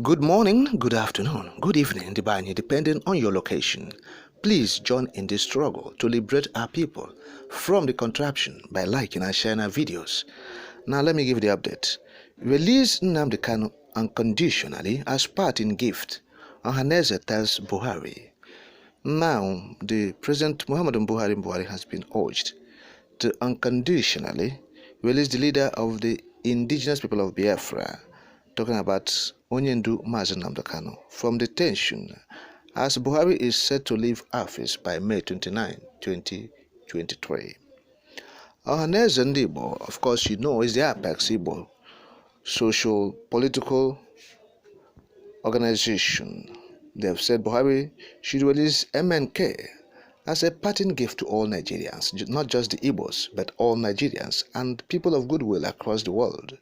Good morning, good afternoon, good evening, Dibani, depending on your location. Please join in this struggle to liberate our people from the contraption by liking and sharing our videos. Now let me give you the update. Release Nnamdi Kanu unconditionally as parting gift. Ohaneze tells Buhari. Now, the President Muhammadu Buhari has been urged to unconditionally release the leader of the indigenous people of Biafra, talking about Onyendu Mazi Nnamdi Kanu, from detention, as Buhari is set to leave office by May 29, 2023. Ohaneze ndị Igbo, of course you know, is the apex Igbo social political organization. They have said Buhari should release MNK as a parting gift to all Nigerians, not just the Igbos, but all Nigerians and people of goodwill across the world.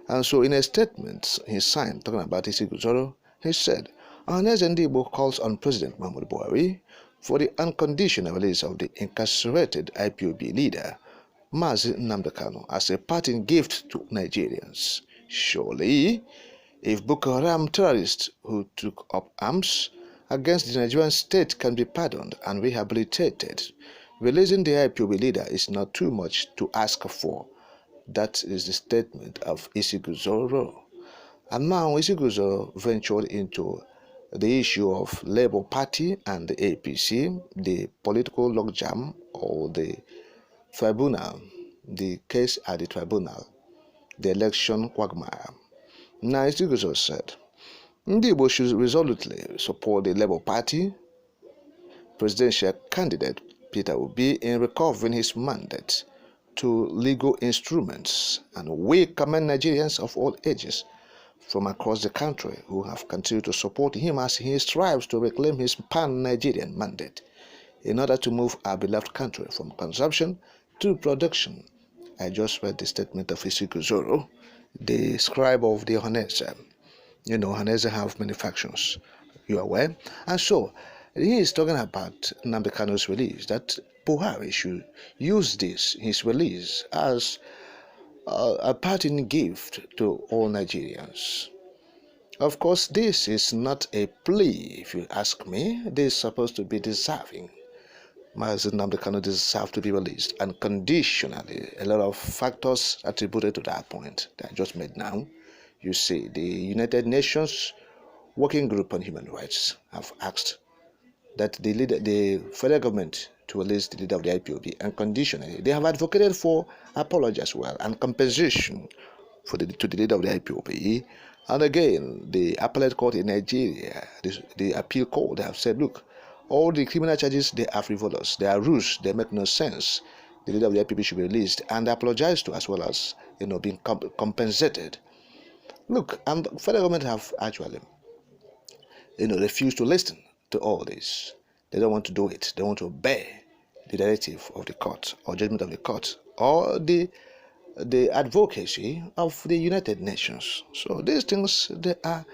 And so in a statement he signed, talking about Igbo, he said, Ohaneze ndị Igbo calls on President Muhammadu Buhari for the unconditional release of the incarcerated IPOB leader, Mazi Nnamdi Kanu, as a parting gift to Nigerians. Surely, if Boko Haram terrorists who took up arms against the Nigerian state can be pardoned and rehabilitated, releasing the IPOB leader is not too much to ask for. That is the statement of Isiguzoro. And now Isiguzoro ventured into the issue of Labour Party and the APC, the political logjam or the tribunal, the case at the tribunal, the election quagmire. Now Isiguzoro said, ndị Igbo should resolutely support the Labour Party presidential candidate Peter Obi in recovering his mandate to legal instruments, and we commend Nigerians of all ages from across the country who have continued to support him as he strives to reclaim his pan-Nigerian mandate in order to move our beloved country from consumption to production. I just read the statement of Isiguzoro, the scribe of the Ohaneze. You know, Ohaneze have many factions, you are aware. And so, he is talking about Nnamdi Kanu's release, that Buhari should use his release, as a parting gift to all Nigerians. Of course, this is not a plea, if you ask me. This is supposed to be deserving. Mazi Nnamdi Kanu deserves to be released unconditionally. A lot of factors attributed to that point that I just made now. You see, the United Nations Working Group on Human Rights have asked that the federal government to release the leader of the IPOB unconditionally. They have advocated for apology as well and compensation to the leader of the IPOB. And again, the appellate court in Nigeria, the appeal court, they have said, look, all the criminal charges, they are frivolous, they are rules, they make no sense. The leader of the IPOB should be released and apologized to, as well as being compensated. Look, and the federal government have actually refused to listen to all this. They don't want to do it. They want to obey the directive of the court or judgment of the court or the advocacy of the United Nations. So these things, they are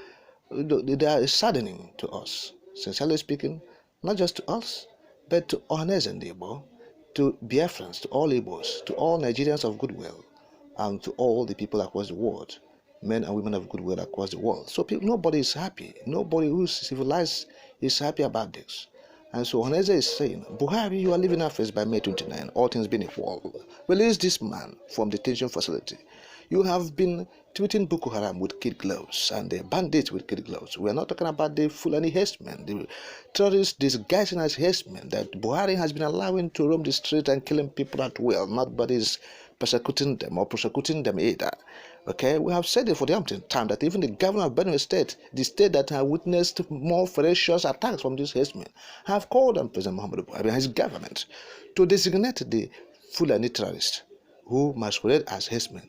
saddening to us, sincerely speaking, not just to us, but to Ohaneze ndị Igbo, to Biafrans, to all Igbos, to all Nigerians of goodwill, and to all the people across the world, men and women of goodwill across the world. So nobody is happy. Nobody who's civilized is happy about this. And so Ohaneze is saying, Buhari, you are leaving office by May 29, all things being equal. Release this man from detention facility. You have been treating Boko Haram with kid gloves and the bandits with kid gloves. We are not talking about the Fulani herdsmen, the terrorists disguising as herdsmen that Buhari has been allowing to roam the street and killing people at will. Nobody's persecuting them or prosecuting them either. Okay, we have said it for the umpteenth time that even the governor of Benue State, the state that have witnessed more ferocious attacks from these herdsmen, have called on President Muhammadu Buhari and his government to designate the Fulani terrorists who masquerade as herdsmen,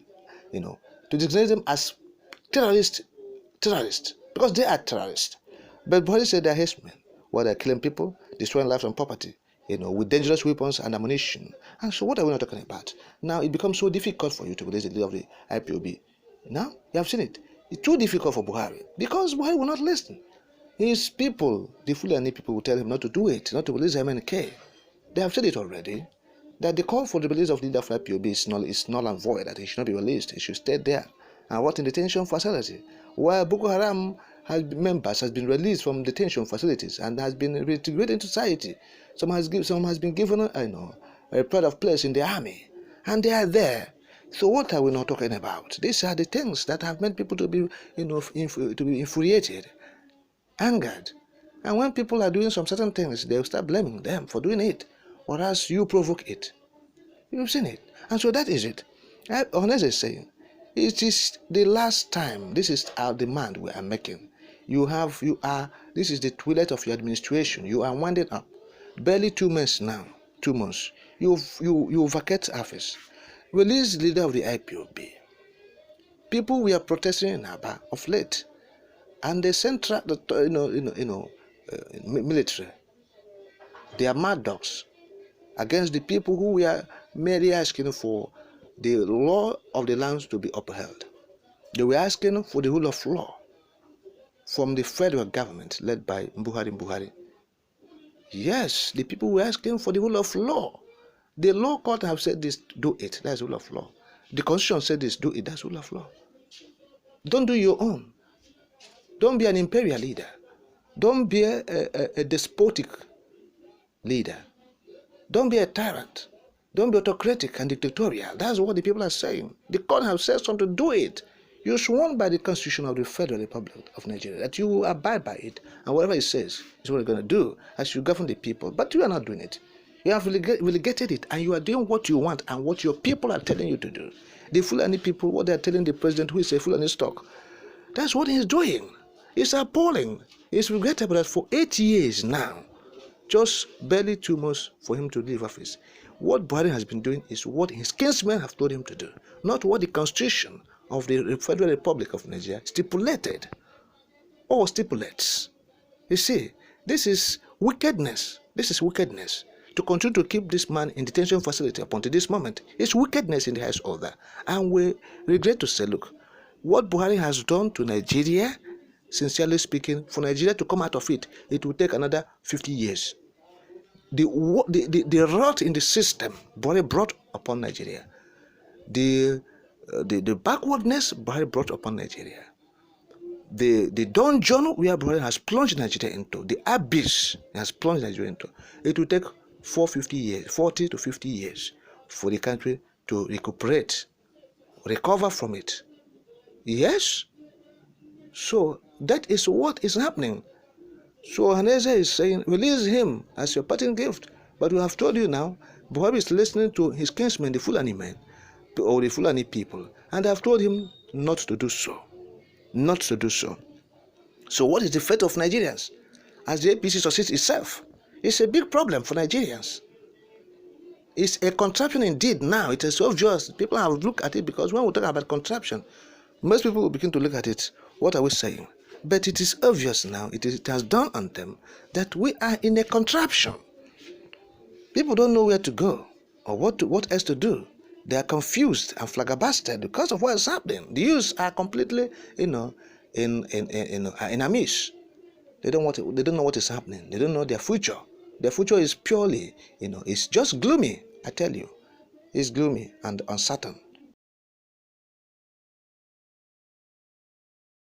to designate them as terrorists, because they are terrorists. But Buhari said they are herdsmen, while they are killing people, destroying lives and property, with dangerous weapons and ammunition. And so what are we not talking about? Now it becomes so difficult for you to release the leader of the IPOB. Now, you have seen it. It's too difficult for Buhari because Buhari will not listen. His people, the Fulani people, will tell him not to do it, not to release MNK. They have said it already, that the call for the release of the leader of IPOB is null and void, that he should not be released. He should stay there and rot in detention facility. While Boko Haram members has been released from detention facilities and has been reintegrated into society. Some has been given a pride of place in the army, and they are there. So what are we not talking about? These are the things that have made people to be to be infuriated, angered. And when people are doing some certain things, they'll start blaming them for doing it, whereas you provoke it. You've seen it. And so that is it. Honest is saying, it is the last time. This is our demand we are making. This is the twilight of your administration. You are winding up. Barely 2 months now. 2 months. You vacate office. Release the leader of the IPOB. People we are protesting in Aba of late. And the central, military. They are mad dogs against the people who we are merely asking for the law of the lands to be upheld. They were asking for the rule of law from the federal government led by Buhari. Yes, the people were asking for the rule of law. The law court have said this, do it, that's rule of law. The constitution said this, do it, that's rule of law. Don't do your own. Don't be an imperial leader. Don't be a despotic leader. Don't be a tyrant. Don't be autocratic and dictatorial. That's what the people are saying. The court have said something, do it. You're sworn by the Constitution of the Federal Republic of Nigeria that you will abide by it, and whatever it says is what you're going to do as you govern the people. But you are not doing it. You have relegated it, and you are doing what you want and what your people are telling you to do. The Fulani people, what they are telling the president, who is a Fulani stock, that's what he's doing. It's appalling. It's regrettable that for 8 years now, just barely 2 months for him to leave office, what Buhari has been doing is what his kinsmen have told him to do, not what the Constitution of the Federal Republic of Nigeria stipulated or stipulates. You see, this is wickedness. This is wickedness. To continue to keep this man in detention facility up until this moment is wickedness in the highest order. And we regret to say, look, what Buhari has done to Nigeria, sincerely speaking, for Nigeria to come out of it, it will take another 50 years. The rot in the system Buhari brought upon Nigeria, the backwardness Buhari brought upon Nigeria, the dungeon where Buhari has plunged Nigeria into, the abyss has plunged Nigeria into, it will take 40 to 50 years for the country to recuperate, recover from it. Yes? So that is what is happening. So Haneze is saying, release him as your parting gift. But we have told you now, Buhari is listening to his kinsmen, the Fulani men, or the Fulani people, and they have told him not to do so. Not to do so. So what is the fate of Nigerians as the APC succeeds itself? It's a big problem for Nigerians. It's a contraption indeed now. It is so obvious. People have looked at it, because when we talk about contraption, most people will begin to look at it. What are we saying? But it is obvious now, it has dawned on them that we are in a contraption. People don't know where to go or what else to do. They are confused and flabbergasted because of what is happening. The youths are completely, in a miss. They don't know what is happening. They don't know their future. Their future is purely, it's just gloomy. I tell you, it's gloomy and uncertain.